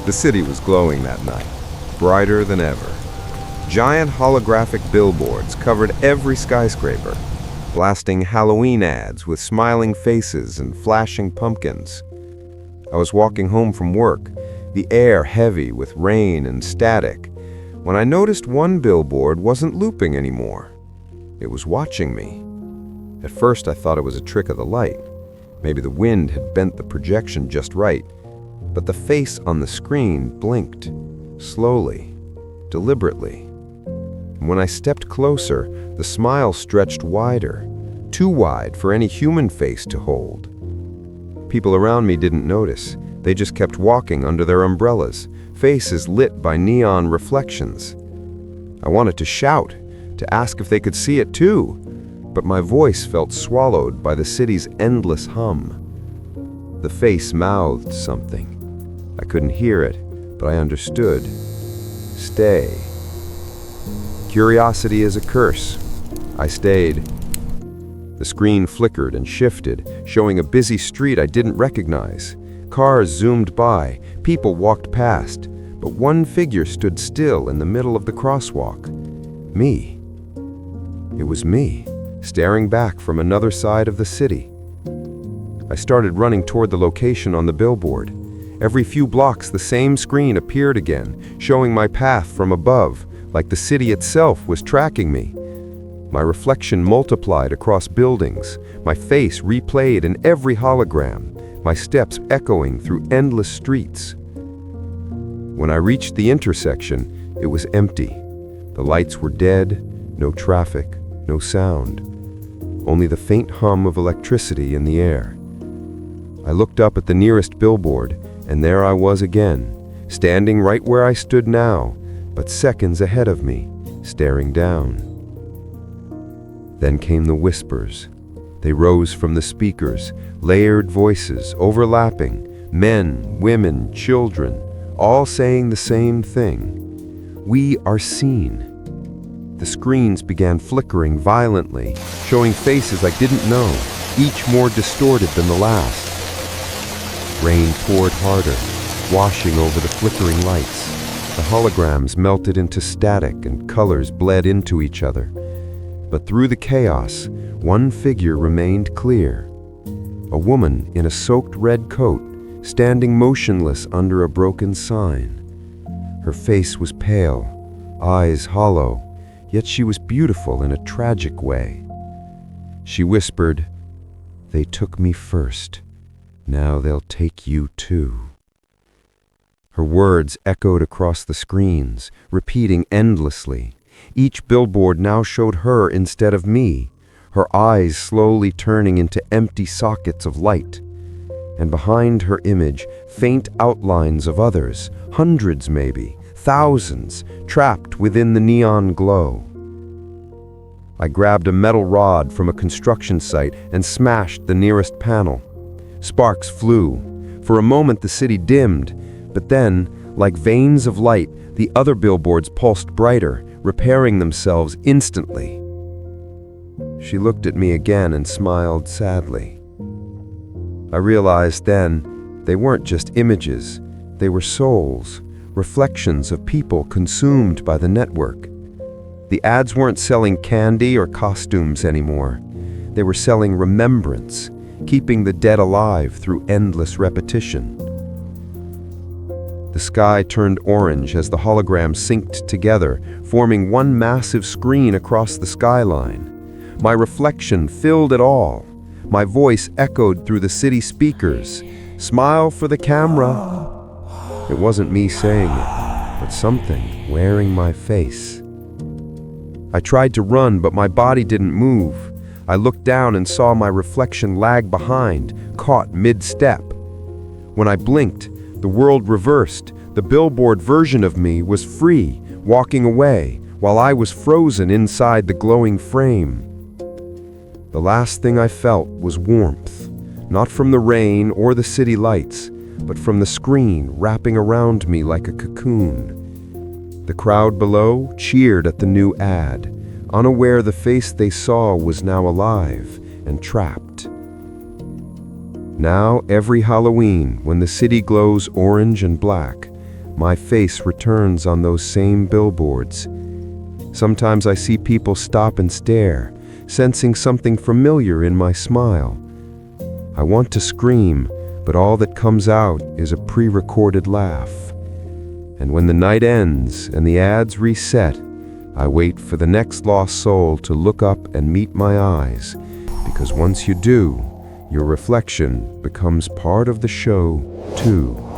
The city was glowing that night, brighter than ever. Giant holographic billboards covered every skyscraper, blasting Halloween ads with smiling faces and flashing pumpkins. I was walking home from work, the air heavy with rain and static, when I noticed one billboard wasn't looping anymore. It was watching me. At first I thought it was a trick of the light. Maybe the wind had bent the projection just right. But the face on the screen blinked, slowly, deliberately. And when I stepped closer, the smile stretched wider, too wide for any human face to hold. People around me didn't notice. They just kept walking under their umbrellas, faces lit by neon reflections. I wanted to shout, to ask if they could see it too, but my voice felt swallowed by the city's endless hum. The face mouthed something. I couldn't hear it, but I understood. Stay. Curiosity is a curse. I stayed. The screen flickered and shifted, showing a busy street I didn't recognize. Cars zoomed by, people walked past, but one figure stood still in the middle of the crosswalk. Me. It was me, staring back from another side of the city. I started running toward the location on the billboard. Every few blocks, the same screen appeared again, showing my path from above, like the city itself was tracking me. My reflection multiplied across buildings, my face replayed in every hologram, my steps echoing through endless streets. When I reached the intersection, it was empty. The lights were dead, no traffic, no sound, only the faint hum of electricity in the air. I looked up at the nearest billboard, and there I was again, standing right where I stood now, but seconds ahead of me, staring down. Then came the whispers. They rose from the speakers, layered voices, overlapping, men, women, children, all saying the same thing. We are seen. The screens began flickering violently, showing faces I didn't know, each more distorted than the last. Rain poured harder, washing over the flickering lights. The holograms melted into static and colors bled into each other. But through the chaos, one figure remained clear. A woman in a soaked red coat, standing motionless under a broken sign. Her face was pale, eyes hollow, yet she was beautiful in a tragic way. She whispered, "They took me first. Now they'll take you too." Her words echoed across the screens, repeating endlessly. Each billboard now showed her instead of me, her eyes slowly turning into empty sockets of light. And behind her image, faint outlines of others, hundreds maybe, thousands, trapped within the neon glow. I grabbed a metal rod from a construction site and smashed the nearest panel. Sparks flew. For a moment the city dimmed, but then, like veins of light, the other billboards pulsed brighter, repairing themselves instantly. She looked at me again and smiled sadly. I realized then they weren't just images, they were souls, reflections of people consumed by the network. The ads weren't selling candy or costumes anymore. They were selling remembrance, keeping the dead alive through endless repetition. The sky turned orange as the holograms synced together, forming one massive screen across the skyline. My reflection filled it all. My voice echoed through the city speakers. "Smile for the camera." It wasn't me saying it, but something wearing my face. I tried to run, but my body didn't move. I looked down and saw my reflection lag behind, caught mid-step. When I blinked, the world reversed. The billboard version of me was free, walking away, while I was frozen inside the glowing frame. The last thing I felt was warmth, not from the rain or the city lights, but from the screen wrapping around me like a cocoon. The crowd below cheered at the new ad, unaware the face they saw was now alive and trapped. Now, every Halloween, when the city glows orange and black, my face returns on those same billboards. Sometimes I see people stop and stare, sensing something familiar in my smile. I want to scream, but all that comes out is a pre-recorded laugh. And when the night ends and the ads reset, I wait for the next lost soul to look up and meet my eyes, because once you do, your reflection becomes part of the show, too.